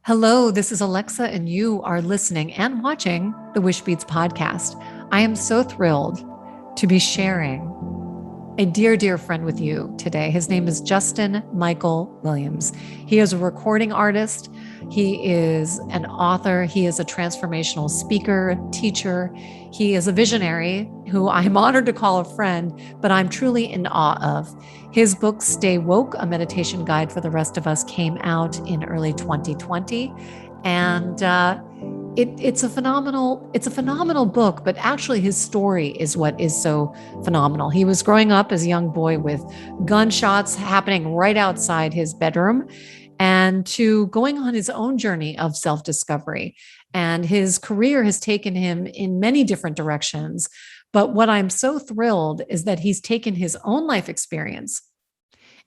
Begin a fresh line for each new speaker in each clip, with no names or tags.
Hello, this is Alexa, and you are listening and watching the Wishbeads podcast. I am so thrilled to be sharing a dear, dear friend with you today. His name is Justin Michael Williams. He is a recording artist. He is an author. He is a transformational speaker, teacher. He is a visionary who I'm honored to call a friend, but I'm truly in awe of. His book, Stay Woke, A Meditation Guide for the Rest of Us, came out in early 2020. And it's a phenomenal book, but actually his story is what is so phenomenal. He was growing up as a young boy with gunshots happening right outside his bedroom, and to going on his own journey of self-discovery. And his career has taken him in many different directions. But what I'm so thrilled is that he's taken his own life experience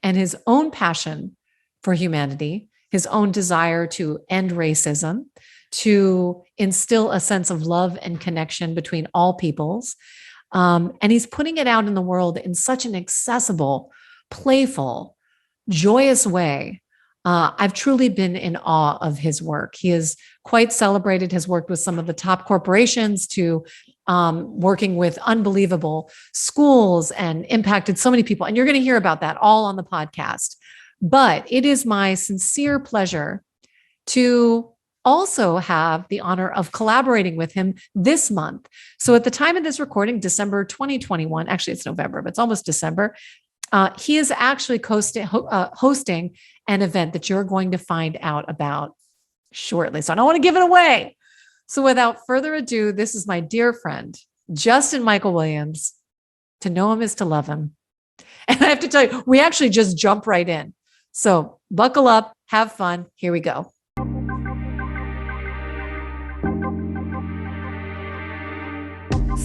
and his own passion for humanity, his own desire to end racism, to instill a sense of love and connection between all peoples. And he's putting it out in the world in such an accessible, playful, joyous way. I've truly been in awe of his work. He is quite celebrated, has worked with some of the top corporations to working with unbelievable schools and impacted so many people. And you're going to hear about that all on the podcast. But it is my sincere pleasure to also have the honor of collaborating with him this month. So at the time of this recording, December 2021, actually it's November, but it's almost December. He is actually hosting an event that you're going to find out about shortly. So I don't want to give it away. So without further ado, this is my dear friend, Justin Michael Williams. To know him is to love him. And I have to tell you, we actually just jump right in. So buckle up, have fun. Here we go.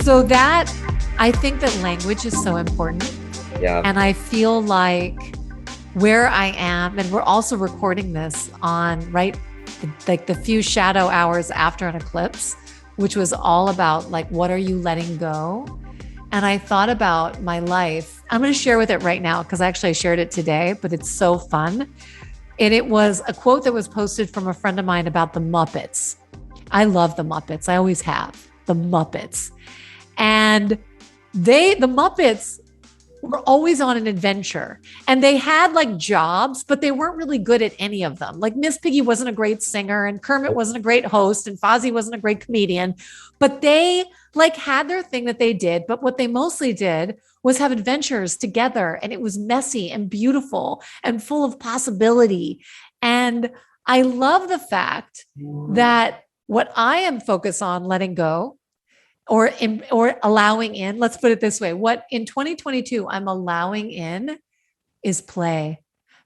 So I think that language is so important.
Yeah.
And I feel like where I am, and we're also recording this on the few shadow hours after an eclipse, which was all about like, what are you letting go? And I thought about my life. I'm going to share with it right now because actually I shared it today, but it's so fun. And it was a quote that was posted from a friend of mine about the Muppets. I love the Muppets. I always have the Muppets. And the Muppets were always on an adventure, and they had like jobs, but they weren't really good at any of them. Like Miss Piggy wasn't a great singer, and Kermit wasn't a great host, and Fozzie wasn't a great comedian, but they like had their thing that they did. But what they mostly did was have adventures together, and it was messy and beautiful and full of possibility. And I love the fact that what I am focused on letting go or allowing in, let's put it this way. What in 2022 I'm allowing in is play,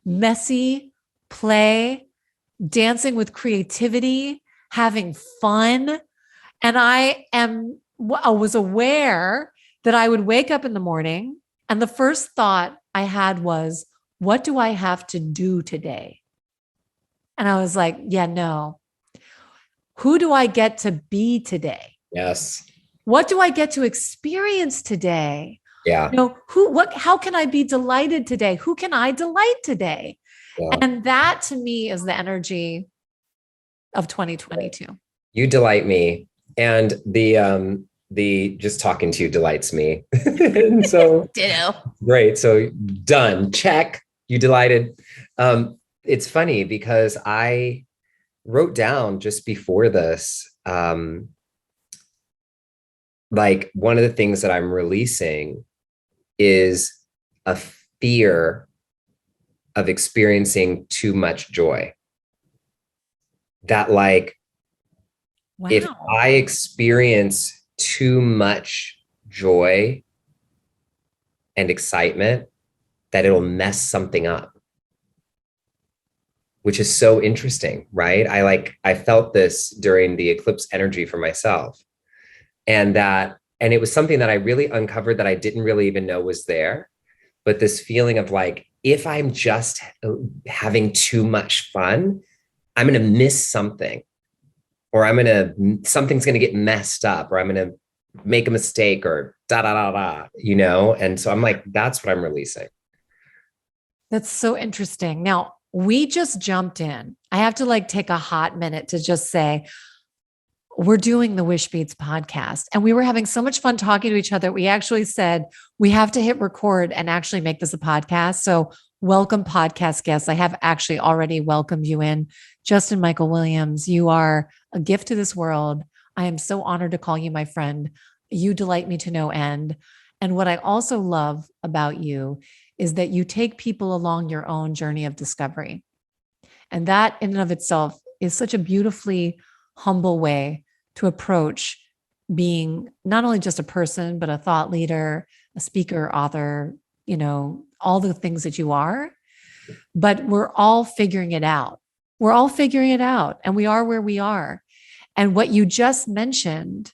messy play, dancing with creativity, having fun. And I was aware that I would wake up in the morning and the first thought I had was, what do I have to do today? And I was like, yeah, no. Who do I get to be today?
Yes.
What do I get to experience today?
Yeah.
How can I be delighted today? Who can I delight today? Yeah. And that to me is the energy of 2022.
You delight me. And the just talking to you delights me. And so
ditto.
Great. So done. Check. You delighted. It's funny because I wrote down just before this, like one of the things that I'm releasing is a fear of experiencing too much joy. That like, wow. If I experience too much joy and excitement, that it'll mess something up, which is so interesting, right? I felt this during the eclipse energy for myself. And it was something that I really uncovered that I didn't really even know was there. But this feeling of like, if I'm just having too much fun, I'm going to miss something, or something's going to get messed up, or I'm going to make a mistake, or And so I'm like, that's what I'm releasing.
That's so interesting. Now, we just jumped in. I have to like take a hot minute to just say, we're doing the Wishbeads podcast. And we were having so much fun talking to each other. We actually said, we have to hit record and actually make this a podcast. So welcome, podcast guests. I have actually already welcomed you in. Justin Michael Williams, you are a gift to this world. I am so honored to call you my friend. You delight me to no end. And what I also love about you is that you take people along your own journey of discovery. And that in and of itself is such a beautifully humble way to approach being not only just a person, but a thought leader, a speaker, author, all the things that you are. But we're all figuring it out. We're all figuring it out, and we are where we are. And what you just mentioned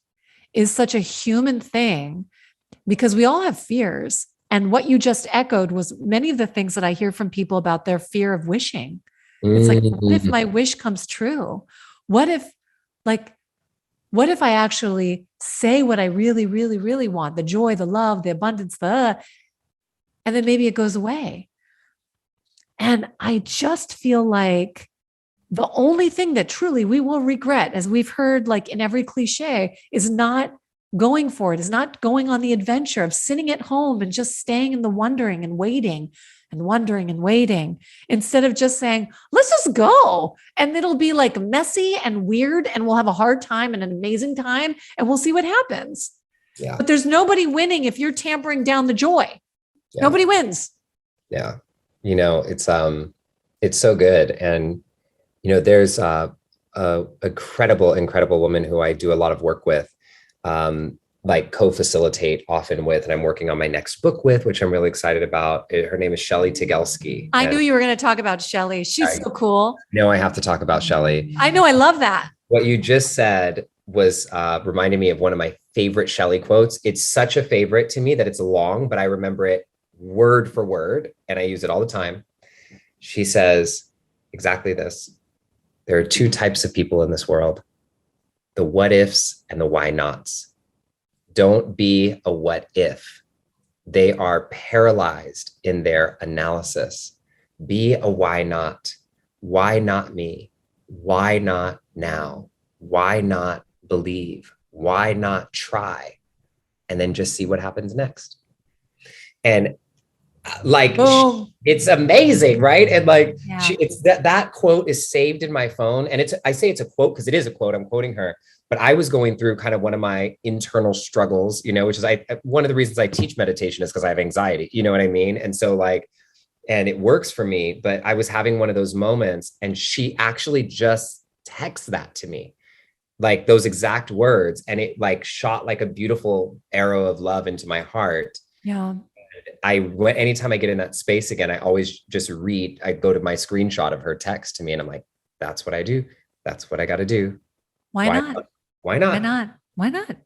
is such a human thing, because we all have fears. And what you just echoed was many of the things that I hear from people about their fear of wishing. It's like, what if my wish comes true? What if I actually say what I really, really, really want, the joy, the love, the abundance, and then maybe it goes away. And I just feel like the only thing that truly we will regret, as we've heard like in every cliche, is not going for it, is not going on the adventure of sitting at home and just staying in the wondering and waiting and wondering and waiting, instead of just saying, let's just go. And it'll be like messy and weird, and we'll have a hard time and an amazing time, and we'll see what happens.
Yeah.
But there's nobody winning if you're tampering down the joy. Yeah. Nobody wins.
Yeah. It's so good. And, there's a incredible woman who I do a lot of work with, like co-facilitate often with, and I'm working on my next book with, which I'm really excited about. Her name is Shelly Tigelski.
I knew you were going to talk about Shelly. She's so cool.
No, I have to talk about Shelly.
I know. I love that.
What you just said was reminding me of one of my favorite Shelly quotes. It's such a favorite to me that it's long, but I remember it word for word, and I use it all the time. She says exactly this: there are two types of people in this world, the what ifs and the why nots. Don't be a what if. They are paralyzed in their analysis. Be a why not. Why not me? Why not now? Why not believe? Why not try? And then just see what happens next. And like, boom. It's amazing, right? And like, yeah. It's that quote is saved in my phone. And I say it's a quote because it is a quote. I'm quoting her. But I was going through kind of one of my internal struggles, which is one of the reasons I teach meditation is because I have anxiety, you know what I mean? And so and it works for me, but I was having one of those moments, and she actually just texts that to me, like those exact words. And it like shot like a beautiful arrow of love into my heart.
Yeah.
Anytime I get in that space again, I always just I go to my screenshot of her text to me, and I'm like, that's what I do. That's what I got to do.
Why not?
Why not?
Why not? Why not?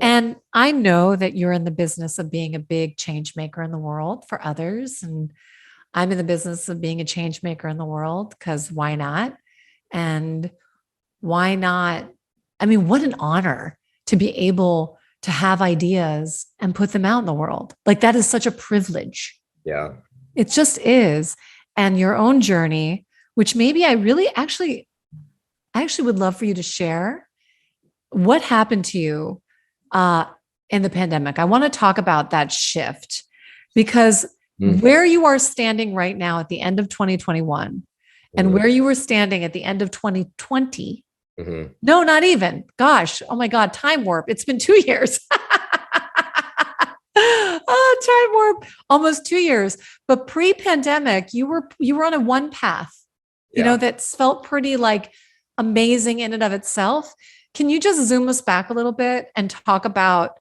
And I know that you're in the business of being a big change maker in the world for others. And I'm in the business of being a change maker in the world, because why not? And why not? I mean, what an honor to be able to have ideas and put them out in the world. Like, that is such a privilege.
Yeah.
It just is. And your own journey, which maybe I actually would love for you to share what happened to you in the pandemic. I want to talk about that shift, because where you are standing right now at the end of 2021 and where you were standing at the end of 2020. Mm-hmm. No, not even. Gosh, oh my God, time warp. It's been 2 years. Time warp, almost 2 years. But pre-pandemic, you were on a one path, that felt pretty like amazing in and of itself. Can you just zoom us back a little bit and talk about,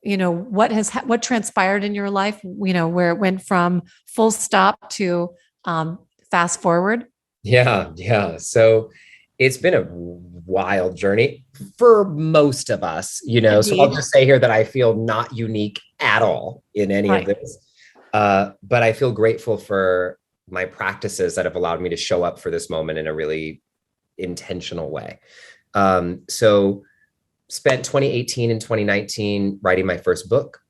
what transpired in your life, where it went from full stop to fast forward?
Yeah. So it's been a wild journey for most of us,
Indeed.
So I'll just say here that I feel not unique at all in any of this. But I feel grateful for my practices that have allowed me to show up for this moment in a really intentional way. So spent 2018 and 2019 writing my first book,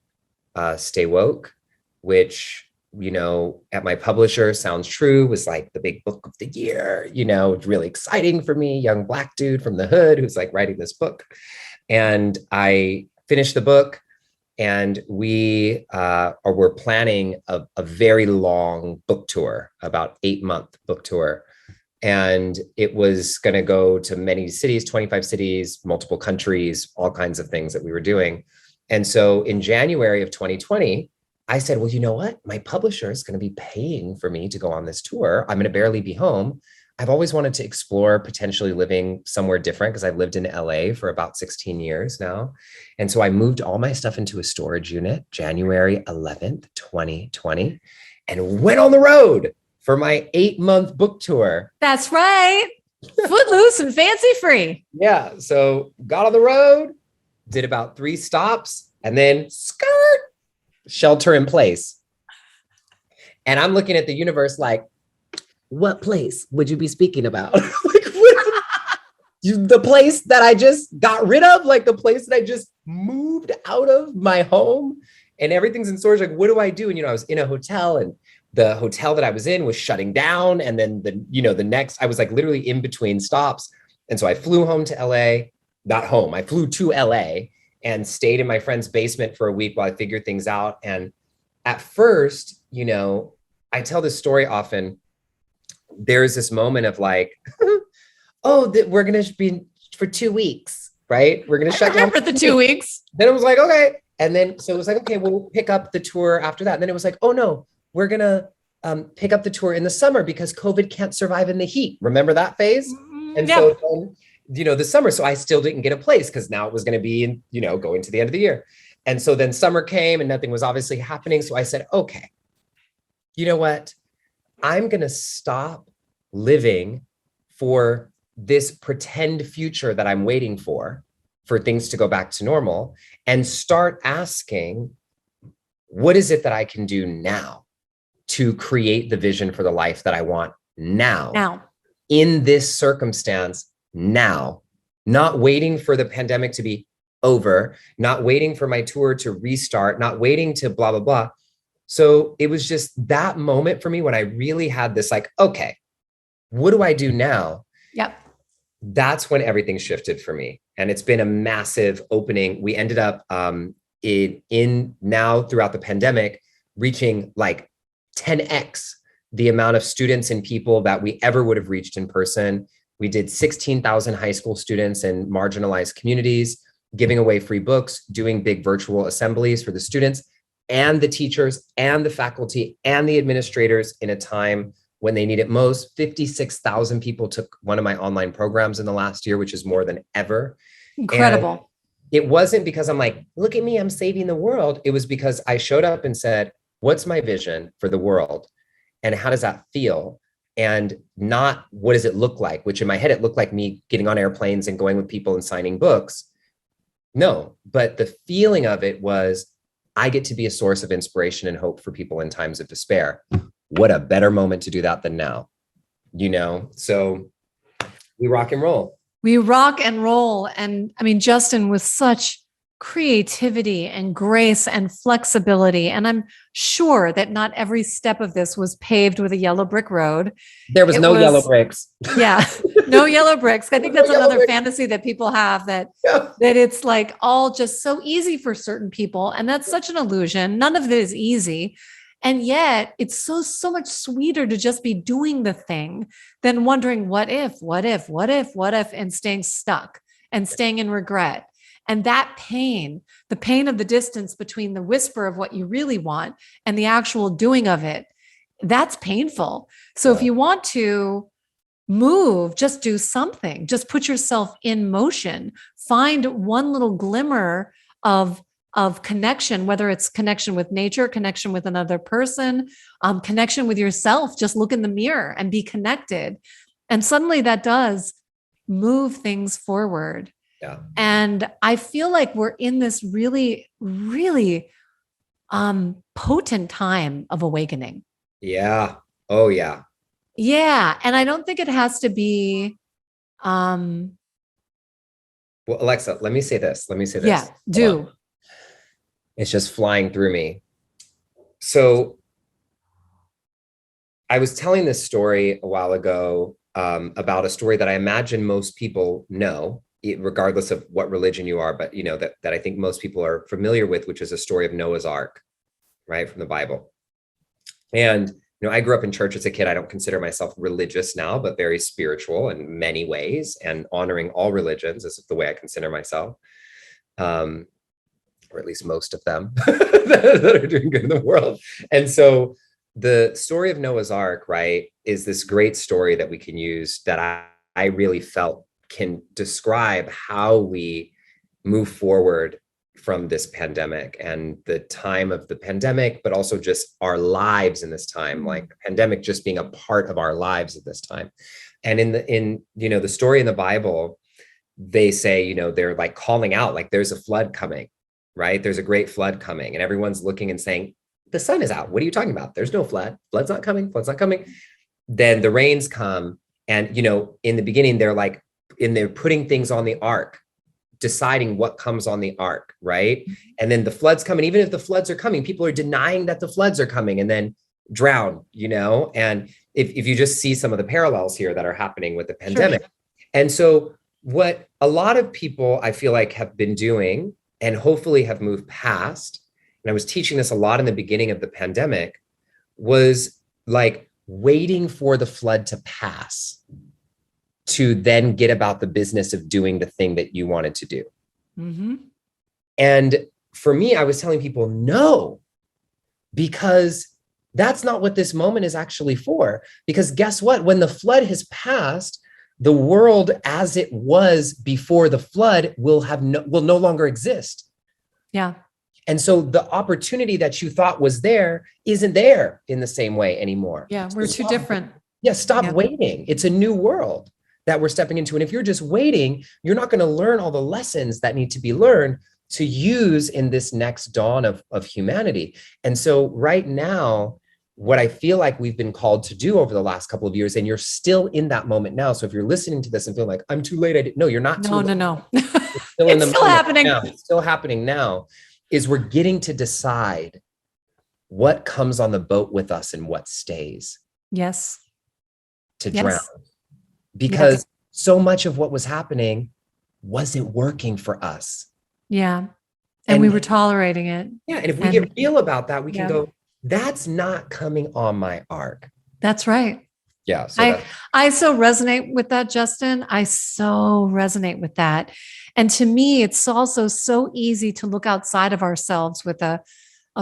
Stay Woke, which at my publisher, Sounds True was like the big book of the year, really exciting for me, young Black dude from the hood who's like writing this book. And I finished the book, and we were planning a very long book tour, about 8-month book tour. And it was going to go to many cities, 25 cities, multiple countries, all kinds of things that we were doing. And so in January of 2020, I said, well, you know what? My publisher is going to be paying for me to go on this tour. I'm going to barely be home. I've always wanted to explore potentially living somewhere different because I've lived in LA for about 16 years now. And so I moved all my stuff into a storage unit, January 11th, 2020, and went on the road for my 8-month book tour.
That's right. Footloose and fancy free.
Yeah. So got on the road, did about 3 stops, and then skirt, shelter in place. And I'm looking at the universe like, what place would you be speaking about? The place that I just got rid of, like the place that I just moved out of my home and everything's in storage. Like, what do I do? And, I was in a hotel, and the hotel that I was in was shutting down. And then the next, I was like literally in between stops. And so I flew home to LA, not home. I flew to LA and stayed in my friend's basement for a week while I figured things out. And at first, I tell this story often. There's this moment of like, we're going to be for 2 weeks, right? We're going to shut down
for the 2 weeks.
Then it was like, okay. And then, so it was like, okay, we'll pick up the tour after that. And then it was like, oh no, we're going to pick up the tour in the summer because COVID can't survive in the heat. Remember that phase? And
yeah.
So, the summer, so I still didn't get a place because now it was going to be in, going to the end of the year. And so then summer came and nothing was obviously happening. So I said, okay, you know what? I'm going to stop living for this pretend future that I'm waiting for things to go back to normal, and start asking, what is it that I can do now to create the vision for the life that I want now in this circumstance now, not waiting for the pandemic to be over, not waiting for my tour to restart, not waiting to blah, blah, blah. So it was just that moment for me when I really had this like, okay, what do I do now?
Yep.
That's when everything shifted for me. And it's been a massive opening. We ended up in now throughout the pandemic, reaching like 10x the amount of students and people that we ever would have reached in person. We did 16,000 high school students in marginalized communities, giving away free books, doing big virtual assemblies for the students and the teachers and the faculty and the administrators in a time when they need it most. 56,000 people took one of my online programs in the last year, which is more than ever.
Incredible.
And it wasn't because I'm like, look at me, I'm saving the world. It was because I showed up and said, what's my vision for the world? And how does that feel? And not what does it look like, which in my head, it looked like me getting on airplanes and going with people and signing books. No, but the feeling of it was, I get to be a source of inspiration and hope for people in times of despair. What a better moment to do that than now, So we rock and roll.
We rock and roll. And I mean, Justin, with such creativity and grace and flexibility. And I'm sure that not every step of this was paved with a yellow brick road.
There was no yellow bricks.
Yeah, no yellow bricks. I think that's another fantasy that people have, that it's like all just so easy for certain people. And that's such an illusion. None of it is easy. And yet it's so much sweeter to just be doing the thing than wondering what if, and staying stuck and staying in regret. And that pain, the pain of the distance between the whisper of what you really want and the actual doing of it, that's painful. So if you want to move, just do something, just put yourself in motion, find one little glimmer of connection, whether it's connection with nature, connection with another person, connection with yourself. Just look in the mirror and be connected. And suddenly that does move things forward.
Yeah.
And I feel like we're in this really, really potent time of awakening.
Yeah. Oh, yeah.
Yeah. And I don't think it has to be.
Well, Alexa, let me say this.
Yeah, do.
It's just flying through me. So I was telling this story a while ago about a story that I imagine most people know, regardless of what religion you are, but that I think most people are familiar with, which is a story of Noah's Ark, right, from the Bible. And I grew up in church as a kid. I don't consider myself religious now, but very spiritual in many ways, and honoring all religions is the way I consider myself, or at least most of them that are doing good in the world. And so the story of Noah's Ark, right, is this great story that we can use that I really felt can describe how we move forward from this pandemic and the time of the pandemic, but also just our lives in this time, like the pandemic just being a part of our lives at this time. And in the story in the Bible, they say, they're like calling out, like there's a flood coming, right? There's a great flood coming, and everyone's looking and saying, the sun is out. What are you talking about? There's no flood. Flood's not coming. Flood's not coming. Then the rains come. And, in the beginning, they're putting things on the ark, deciding what comes on the ark, right? And then the floods come. And even if the floods are coming, people are denying that the floods are coming and then drown, And if you just see some of the parallels here that are happening with the pandemic. Sure. And so what a lot of people, I feel like, have been doing and hopefully have moved past, and I was teaching this a lot in the beginning of the pandemic, was like waiting for the flood to pass to then get about the business of doing the thing that you wanted to do. Mm-hmm. And for me, I was telling people, no, because that's not what this moment is actually for. Because guess what? When the flood has passed, the world as it was before the flood will no longer exist.
Yeah.
And so the opportunity that you thought was there isn't there in the same way anymore.
Yeah, we're too different.
Yeah, stop waiting. It's a new world that we're stepping into. And if you're just waiting, you're not going to learn all the lessons that need to be learned to use in this next dawn of humanity. And so right now, what I feel like we've been called to do over the last couple of years, and you're still in that moment now. So if you're listening to this and feel like, I'm too late, no, you're not too late.
No.
It's still in the
still happening.
Now. It's still happening now. Is we're getting to decide what comes on the boat with us and what stays.
Yes.
To drown. Because so much of what was happening wasn't working for us.
Yeah. And we were tolerating it.
Yeah. And if we get real about that, we can go, that's not coming on my ark.
That's right.
Yeah. So
I so resonate with that, Justin. I so resonate with that. And to me, it's also so easy to look outside of ourselves with a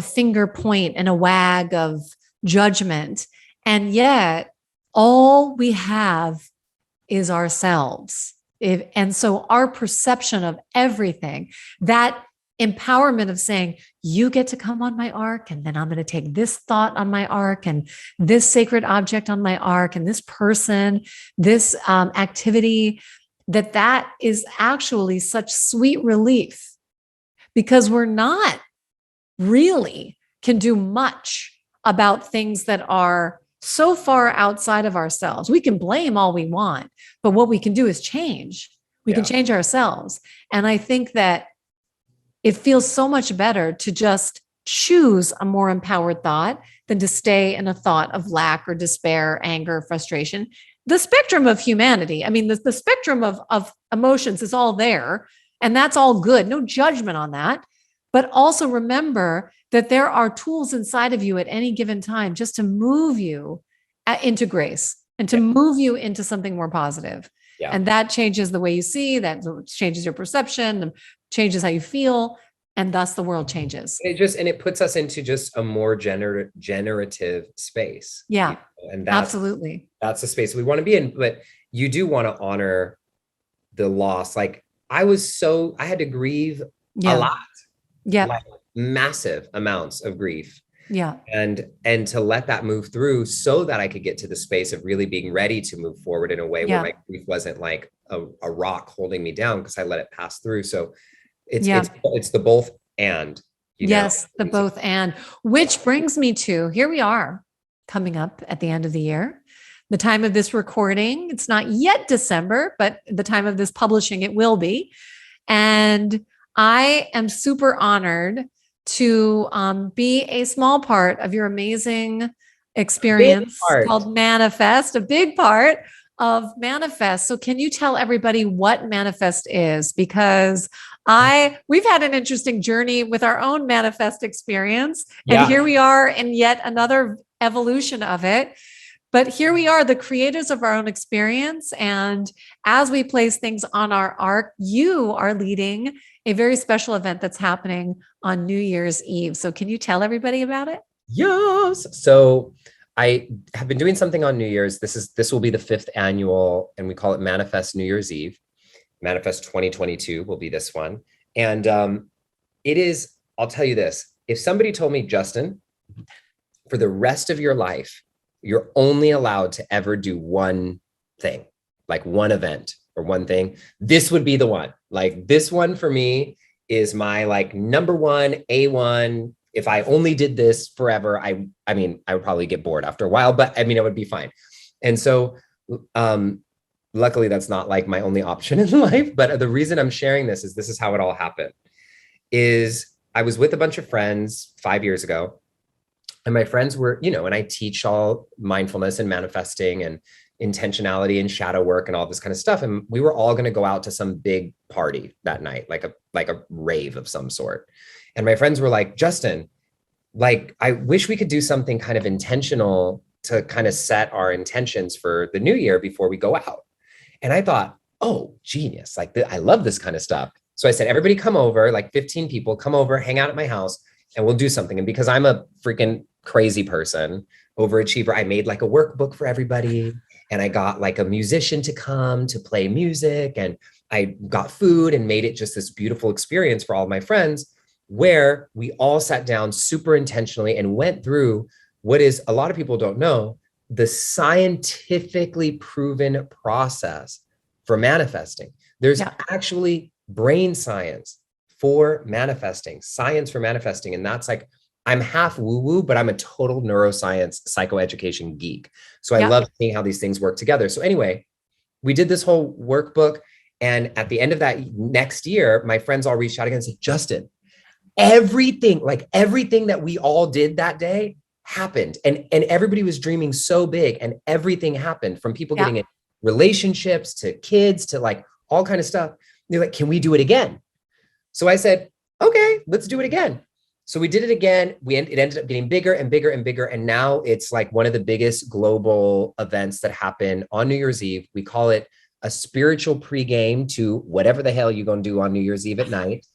finger point and a wag of judgment. And yet all we have is ourselves. And so our perception of everything, that empowerment of saying, you get to come on my ark, and then I'm going to take this thought on my ark, and this sacred object on my ark, and this person, this activity, that is actually such sweet relief, because we're not really can do much about things that are so far outside of ourselves. We can blame all we want, but what we can do is change. We can change ourselves. And I think that it feels so much better to just choose a more empowered thought than to stay in a thought of lack or despair, anger, frustration. The spectrum of humanity, I mean, the spectrum of emotions is all there, and that's all good. No judgment on that. But also remember that there are tools inside of you at any given time just to move you into grace and to move you into something more positive. Yeah. And that changes the way you see, that changes your perception, changes how you feel, and thus the world changes.
It puts us into just a more generative space.
Yeah,
and
absolutely.
That's the space we want to be in. But you do want to honor the loss. Like I had to grieve a lot.
Yeah.
Like massive amounts of grief.
Yeah.
And to let that move through so that I could get to the space of really being ready to move forward in a way where my grief wasn't like a rock holding me down, because I let it pass through. So it's the both and.
Yes, the both and, which brings me to, here we are coming up at the end of the year. The time of this recording, it's not yet December, but the time of this publishing, it will be. And I am super honored to be a small part of your amazing experience called Manifest, a big part of Manifest. So can you tell everybody what Manifest is? Because we've had an interesting journey with our own Manifest experience. And here we are in yet another evolution of it. But here we are, the creators of our own experience. And as we place things on our arc, you are leading a very special event that's happening on New Year's Eve. So can you tell everybody about it?
Yes. So I have been doing something on New Year's. This will be the 5th annual, and we call it Manifest New Year's Eve. Manifest 2022 will be this one. And it is, I'll tell you this, if somebody told me, Justin, for the rest of your life, you're only allowed to ever do one thing, like one event or one thing, this would be the one. Like this one for me is my like number one, A1. If I only did this forever, I mean, I would probably get bored after a while, but I mean, it would be fine. And so luckily that's not like my only option in life, but the reason I'm sharing this is how it all happened. Is I was with a bunch of friends 5 years ago, and my friends were, and I teach all mindfulness and manifesting and intentionality and shadow work and all this kind of stuff. And we were all going to go out to some big party that night, like a rave of some sort. And my friends were like, Justin, like, I wish we could do something kind of intentional to kind of set our intentions for the new year before we go out. And I thought, oh, genius. Like, I love this kind of stuff. So I said, everybody come over, like 15 people, come over, hang out at my house, and we'll do something. And because I'm a freaking crazy person, overachiever, I made like a workbook for everybody. And I got like a musician to come to play music. And I got food and made it just this beautiful experience for all of my friends, where we all sat down super intentionally and went through what is, a lot of people don't know, the scientifically proven process for manifesting. There's actually brain science for manifesting, science for manifesting. And that's like, I'm half woo-woo, but I'm a total neuroscience psychoeducation geek. So I love seeing how these things work together. So anyway, we did this whole workbook. And at the end of that next year, my friends all reached out again and said, Justin, everything that we all did that day happened. And everybody was dreaming so big, and everything happened, from people getting in relationships to kids to like all kind of stuff. They're like, can we do it again? So I said, okay, let's do it again. So we did it again. It ended up getting bigger and bigger and bigger. And now it's like one of the biggest global events that happen on New Year's Eve. We call it a spiritual pregame to whatever the hell you're going to do on New Year's Eve at night.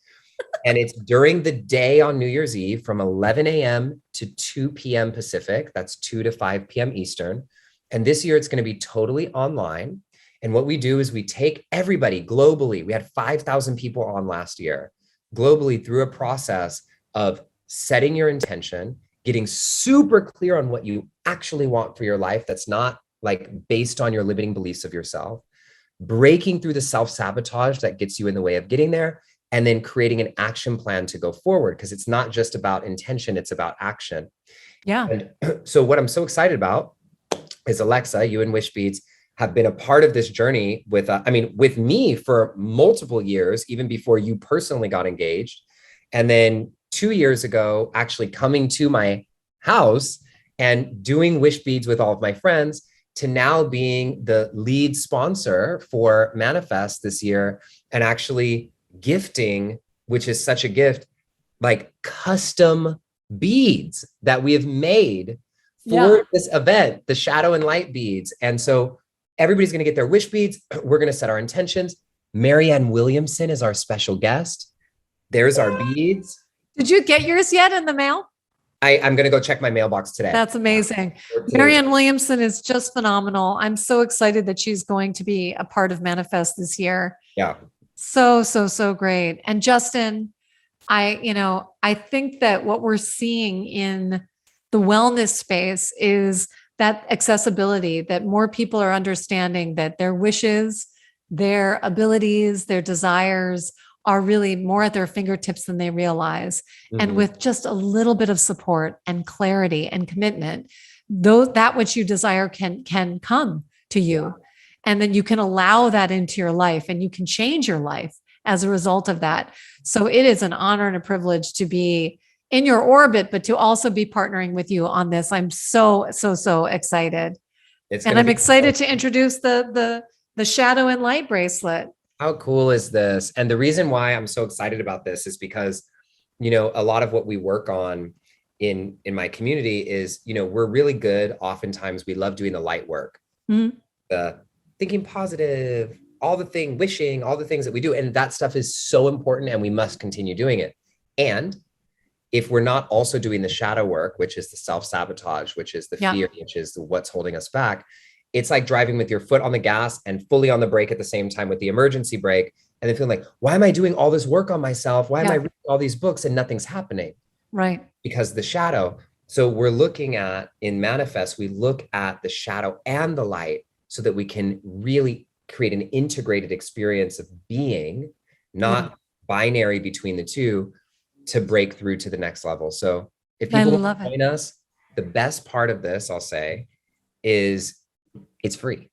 And it's during the day on New Year's Eve from 11 a.m. to 2 p.m. Pacific. That's 2 to 5 p.m. Eastern. And this year it's going to be totally online. And what we do is we take everybody globally. We had 5,000 people on last year globally through a process of setting your intention, getting super clear on what you actually want for your life. That's not like based on your limiting beliefs of yourself, breaking through the self-sabotage that gets you in the way of getting there, and then creating an action plan to go forward. Because it's not just about intention, it's about action. Yeah. And so what I'm so excited about is, Alexa, you and Wishbeads have been a part of this journey with me for multiple years, even before you personally got engaged. And then 2 years ago, actually coming to my house and doing Wishbeads with all of my friends, to now being the lead sponsor for Manifest this year, and actually gifting, which is such a gift, like custom beads that we have made for this event, the shadow and light beads. And so everybody's going to get their wish beads. We're going to set our intentions. Marianne Williamson is our special guest. There's our beads. Did you get yours yet in the mail? I'm going to go check my mailbox today. That's amazing. Marianne Williamson is just phenomenal. I'm so excited that she's going to be a part of Manifest this year. Yeah. So great. And Justin, I think that what we're seeing in the wellness space is that accessibility, that more people are understanding that their wishes, their abilities, their desires are really more at their fingertips than they realize. Mm-hmm. And with just a little bit of support and clarity and commitment, that which you desire can come to you. Yeah. And then you can allow that into your life, and you can change your life as a result of that. So it is an honor and a privilege to be
in your orbit, but to also be partnering with you on this. I'm so excited. And I'm excited to introduce the shadow and light bracelet.
How cool is this? And the reason why I'm so excited about this is because, you know, a lot of what we work on in my community is, you know, we're really good. Oftentimes we love doing the light work, the thinking positive, all the wishing, all the things that we do. And that stuff is so important and we must continue doing it. And if we're not also doing the shadow work, which is the self-sabotage, which is the fear, which is what's holding us back, it's like driving with your foot on the gas and fully on the brake at the same time with the emergency brake. And then feeling like, why am I doing all this work on myself? Why am I reading all these books and nothing's happening?
Right.
Because the shadow. So we're looking at, in Manifest, we look at the shadow and the light so that we can really create an integrated experience of being, not binary between the two, to break through to the next level. So if people want to join us, the best part of this, I'll say, is it's free.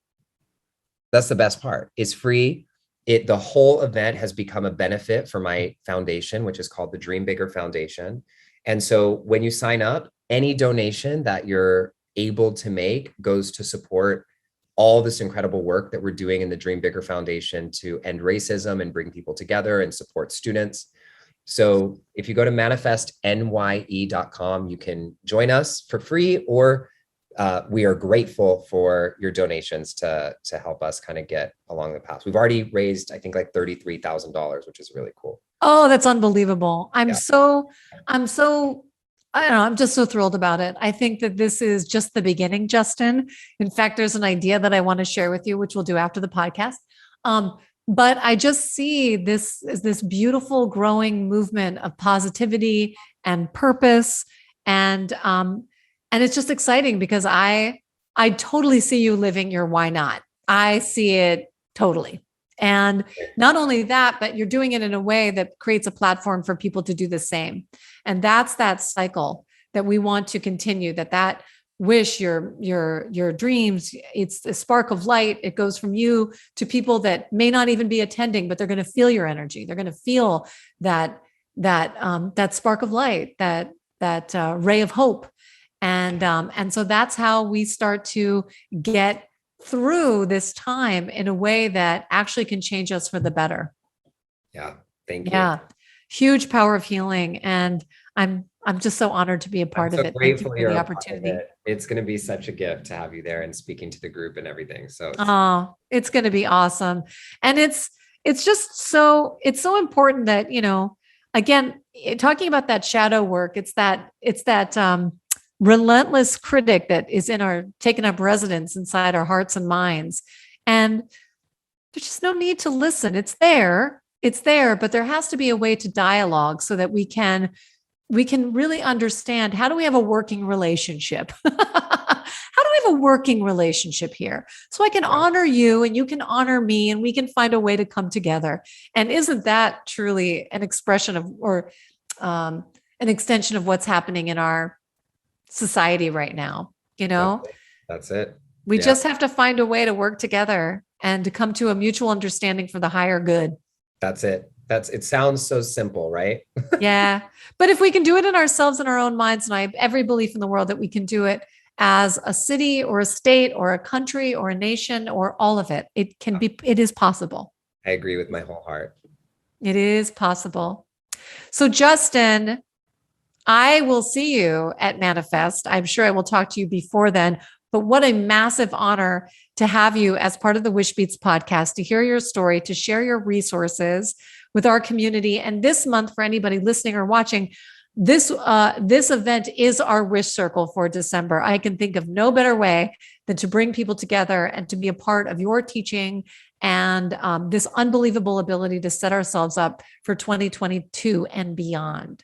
That's the best part. It's free. The whole event has become a benefit for my foundation, which is called the Dream Bigger Foundation. And so when you sign up, any donation that you're able to make goes to support all this incredible work that we're doing in the Dream Bigger Foundation to end racism and bring people together and support students. So if you go to manifestnye.com, you can join us for free, or we are grateful for your donations to help us kind of get along the path. We've already raised, I think, like $33,000, which is really cool.
Oh, that's unbelievable. I'm just so thrilled about it. I think that this is just the beginning, Justin. In fact, there's an idea that I want to share with you, which we'll do after the podcast. But I just see this as this beautiful growing movement of positivity and purpose. And it's just exciting because I totally see you living your why not. I see it totally. And not only that, but you're doing it in a way that creates a platform for people to do the same. And that's that cycle that we want to continue, that wish, your dreams, it's a spark of light. It goes from you to people that may not even be attending, but they're going to feel your energy. They're going to feel that spark of light, that ray of hope. And so that's how we start to get through this time in a way that actually can change us for the better.
Yeah. Thank you.
Yeah. Huge power of healing. And I'm just so honored to be a part of it.
Thank you for the opportunity. It's going to be such a gift to have you there and speaking to the group and everything. So
it's going to be awesome. And it's so important that, you know, again, talking about that shadow work, it's that relentless critic that is taking up residence inside our hearts and minds. And there's just no need to listen. It's there, but there has to be a way to dialogue so that we can really understand, how do we have a working relationship? How do we have a working relationship here? So I can honor you and you can honor me and we can find a way to come together. And isn't that truly an expression of, or an extension of what's happening in our society right now? You know,
that's it.
We just have to find a way to work together and to come to a mutual understanding for the higher good.
That's it. It sounds so simple, right?
Yeah. But if we can do it in ourselves and our own minds, and I have every belief in the world that we can do it as a city or a state or a country or a nation or all of it, it is possible.
I agree with my whole heart.
It is possible. So Justin, I will see you at Manifest. I'm sure I will talk to you before then, but what a massive honor to have you as part of the Wishbeads podcast, to hear your story, to share your resources with our community. And this month, for anybody listening or watching, this event is our Wish Circle for December. I can think of no better way than to bring people together and to be a part of your teaching and this unbelievable ability to set ourselves up for 2022 and beyond.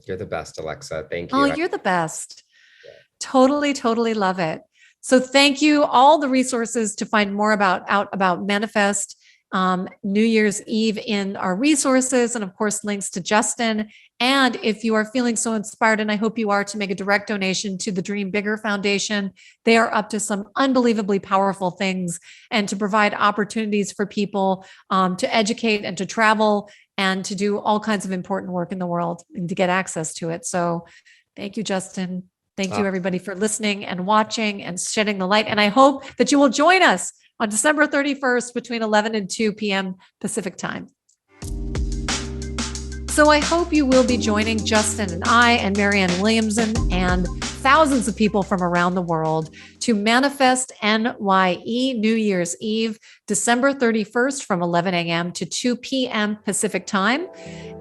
You're the best, Alexa. Thank you.
Oh, you're the best. Yeah. Totally love it. So thank you. All the resources to find more about Manifest New Year's Eve in our resources, and of course links to Justin And if you are feeling so inspired, and I hope you are, to make a direct donation to the Dream Bigger Foundation, they are up to some unbelievably powerful things and to provide opportunities for people to educate and to travel and to do all kinds of important work in the world and to get access to it. So thank you, Justin. Thank you, everybody, for listening and watching and shedding the light. And I hope that you will join us on December 31st between 11 and 2 p.m. Pacific time. So I hope you will be joining Justin and I and Marianne Williamson and thousands of people from around the world to Manifest NYE New Year's Eve, December 31st from 11 a.m. to 2 p.m. Pacific time.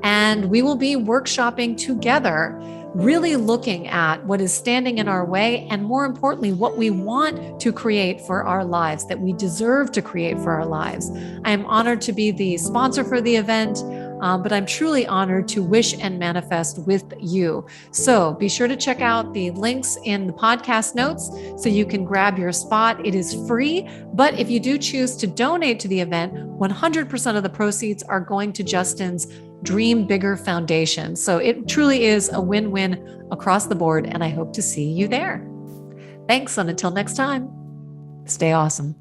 And we will be workshopping together, really looking at what is standing in our way and, more importantly, what we want to create for our lives, that we deserve to create for our lives. I am honored to be the sponsor for the event. But I'm truly honored to wish and manifest with you. So be sure to check out the links in the podcast notes so you can grab your spot. It is free, but if you do choose to donate to the event, 100% of the proceeds are going to Justin's Dream Bigger Foundation. So it truly is a win-win across the board, and I hope to see you there. Thanks, and until next time, stay awesome.